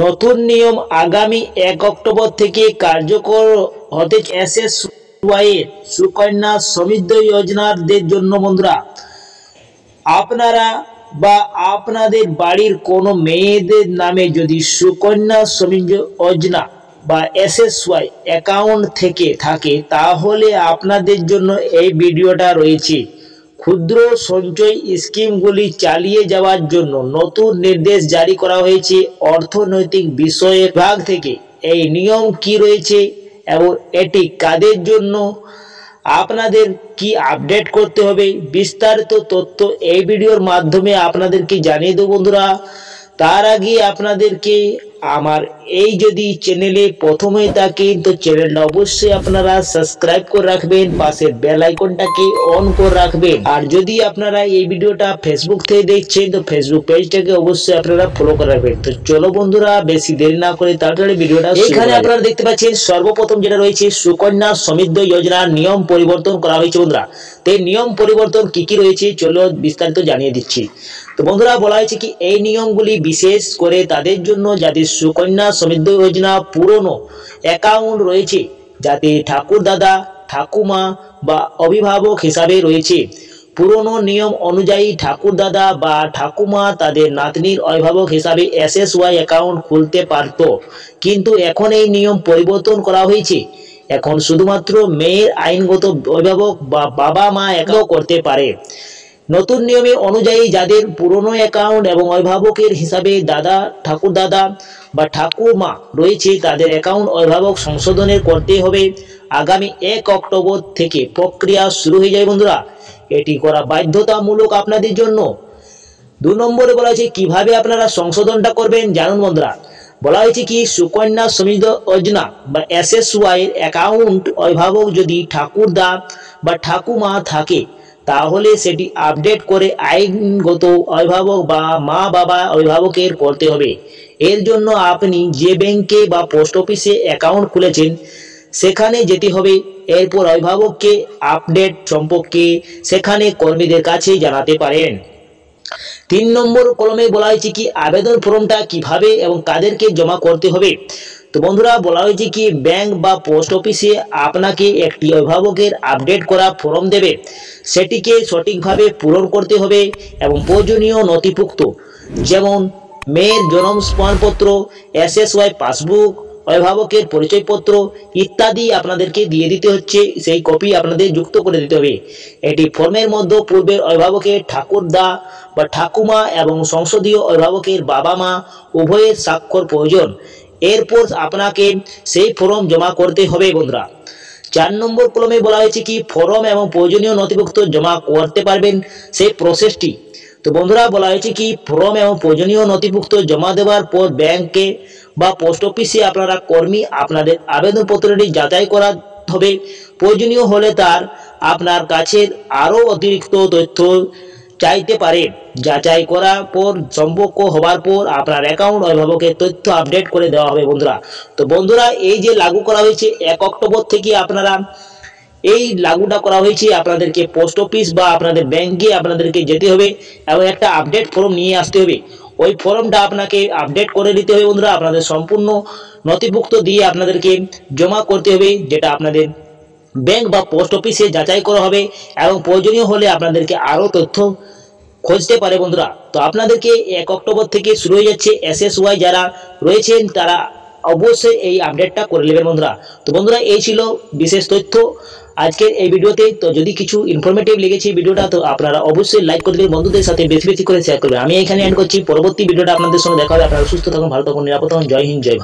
নতুন নিয়ম আগামী 1 অক্টোবর থেকে কার্যকর হতে এসএসওয়াই সুকন্যা সমৃদ্ধি যোজনাদের জন্য। বন্ধুরা, আপনারা বা আপনাদের বাড়ির কোনো মেয়েদের নামে যদি সুকন্যা সমৃদ্ধি যোজনা বা এসএসওয়াই অ্যাকাউন্ট থেকে থাকে তাহলে আপনাদের জন্য এই ভিডিওটা রয়েছে। ক্ষুদ্র সঞ্চয় স্কিমগুলি চালিয়ে যাওয়ার জন্য নতুন নির্দেশ জারি করা হয়েছে অর্থনৈতিক বিষয় বিভাগ থেকে। এই নিয়ম কি রয়েছে এবং এটি কাদের জন্য, আপনাদের কি আপডেট করতে হবে, বিস্তারিত তথ্য এই ভিডিওর মাধ্যমে আপনাদেরকে জানিয়ে দেব। বন্ধুরা, তার আগে আপনাদেরকে আমার এই যদি চ্যানেলে প্রথমেই থাকেন তো চ্যানেলটা অবশ্যই আপনারা সাবস্ক্রাইব করে রাখবেন, পাশের বেল আইকনটাকে অন করে রাখবেন। আর যদি আপনারা এই ভিডিওটা ফেসবুক থেকে দেখছেন তো ফেসবুক পেজটাকে অবশ্যই আপনারা ফলো করে রাখবেন। তো চলো বন্ধুরা, বেশি দেরি না করে তাড়াতাড়ি ভিডিওটা এখানে আপনারা দেখতে পাচ্ছেন সর্বপ্রথম যেটা রয়েছে সুকন্যা সমৃদ্ধি যোজনার নিয়ম পরিবর্তন করা হয়েছে। বন্ধুরা, তো এই নিয়ম পরিবর্তন কি কি রয়েছে চলো বিস্তারিত জানিয়ে দিচ্ছি। তো বন্ধুরা, বলা হয়েছে কি এই নিয়মগুলি বিশেষ করে তাদের জন্য যাদের সুকন্যা সমৃদ্ধি যোজনা পুরনো অ্যাকাউন্ট রয়েছে, যাতে ঠাকুর দাদা ঠাকুমা বা অভিভাবক হিসাবে রয়েছে। পুরনো নিয়ম অনুযায়ী ঠাকুর দাদা বা ঠাকুমা তাদের নাতনির অভিভাবক হিসাবে এসএসওয়াই অ্যাকাউন্ট খুলতে পারত, কিন্তু এখন এই নিয়ম পরিবর্তন করা হয়েছে। এখন শুধুমাত্র মেয়ের আইনগত অভিভাবক বা বাবা মা অ্যাকাউন্ট করতে পারে। নতুন নিয়মে অনুযায়ী যাদের পুরনো অ্যাকাউন্ট এবং অভিভাবকের হিসাবে দাদা ঠাকুর দাদা বা ঠাকুমা রয়েছে তাদের অ্যাকাউন্ট অভিভাবক সংশোধনের করতে হবে। আগামী 1 অক্টোবর থেকে প্রক্রিয়া শুরু হয়ে যায়। বন্ধুরা, এটি করা বাধ্যতামূলক আপনাদের জন্য। 2 নম্বরে বলা হয়েছে কিভাবে আপনারা সংশোধনটা করবেন জানুন। বন্ধুরা, বলা হয়েছে কি সুকন্যা সমৃদ্ধি যোজনা বা এসএসওয়াই অ্যাকাউন্ট অভিভাবক যদি ঠাকুরদা বা ঠাকুমা থাকে তাহলে সেটি আপডেট করে আইনগত অভিভাবক বা মা বাবা অভিভাবকের করতে হবে। এর জন্য আপনি যে ব্যাংকে বা পোস্ট অফিসে অ্যাকাউন্ট খুলেছেন সেখানে যেতে হবে। এরপর অভিভাবককে আপডেট সম্পর্কে সেখানে কর্মীদের কাছে জানাতে পারেন। 3 নম্বর কলমে বলা হয়েছে কি আবেদন ফর্মটা কিভাবে এবং কাদেরকে জমা করতে হবে। তো বন্ধুরা, বলা হয়েছে কি ব্যাংক বা পোস্ট অফিসে আপনাকে একটি অভিভাবকের আপডেট করা ফর্ম দেবে, সেটিকে সঠিকভাবে পূরণ করতে হবে এবং প্রয়োজনীয় নথিভুক্ত যেমন মেয়ের জন্ম প্রমাণপত্র, এসএসওয়াই পাসবুক, অভিভাবকের পরিচয়পত্র ইত্যাদি আপনাদেরকে দিয়ে দিতে হচ্ছে। সেই কপি আপনাদের যুক্ত করে দিতে হবে। এটি ফর্মের মধ্যে পূর্বের অভিভাবকের ঠাকুরদা বা ঠাকুমা এবং সংসদীয় অভিভাবকের বাবা মা উভয়ের স্বাক্ষর প্রয়োজন। এরপর আপনাকে সেই ফর্ম জমা করতে হবে। বন্ধুরা, 4 নম্বর কলমে বলা হয়েছে কি ফর্ম এবং প্রয়োজনীয় নথিভুক্ত জমা করতে পারবেন সেই প্রসেসটি। তো বন্ধুরা, বলা হয়েছে কি ফর্ম এবং প্রয়োজনীয় নথিভুক্ত জমা দেওয়ার পর ব্যাংকে বা পোস্ট অফিসে আপনারা কর্মী আপনাদের আবেদনপত্রটি যাচাই করা হবে। প্রয়োজনীয় হলে আপনার কাছে আরও অতিরিক্ত তথ্য চাইতে পারে। যাচাই করার পর সম্পর্ক হওয়ার পর আপনার অ্যাকাউন্ট অভিভাবকের তথ্য আপডেট করে দেওয়া হবে। বন্ধুরা, এই যে লাগু করা হয়েছে 1 অক্টোবর থেকে আপনারা এই লাগুটা করা হয়েছে, আপনাদেরকে পোস্ট অফিস বা আপনাদের ব্যাংকে আপনাদেরকে যেতে হবে এবং একটা আপডেট ফর্ম নিয়ে আসতে হবে। ওই ফর্মটা আপনাকে আপডেট করে দিতে হবে। বন্ধুরা, আপনাদের সম্পূর্ণ নথিভুক্ত দিয়ে আপনাদেরকে জমা করতে হবে, যেটা আপনাদের ব্যাংক বা পোস্ট অফিসে যাচাই করা হবে এবং প্রয়োজনীয় হলে আপনাদেরকে আরও তথ্য খুঁজতে পারে। বন্ধুরা, তো আপনাদেরকে 1 অক্টোবর থেকে শুরু হয়ে যাচ্ছে। এসএসওয়াই যারা রয়েছেন তারা অবশ্যই এই আপডেটটা করে নেবেন। বন্ধুরা, এই ছিল বিশেষ তথ্য আজকের এই ভিডিওতে। তো যদি কিছু ইনফরমেটিভ লেগেছে ভিডিওটা তো আপনারা অবশ্যই লাইক করে দেবেন, বন্ধুদের সাথে বেশি বেশি করে শেয়ার করবেন। আমি এখানে এন্ড করছি, পরবর্তী ভিডিওটা আপনাদের সঙ্গে দেখা হবে। আপনারা সুস্থ থাকুন, ভালো থাকুন, নিরাপদ থাকুন। জয় হিন্দ, জয় ভারত।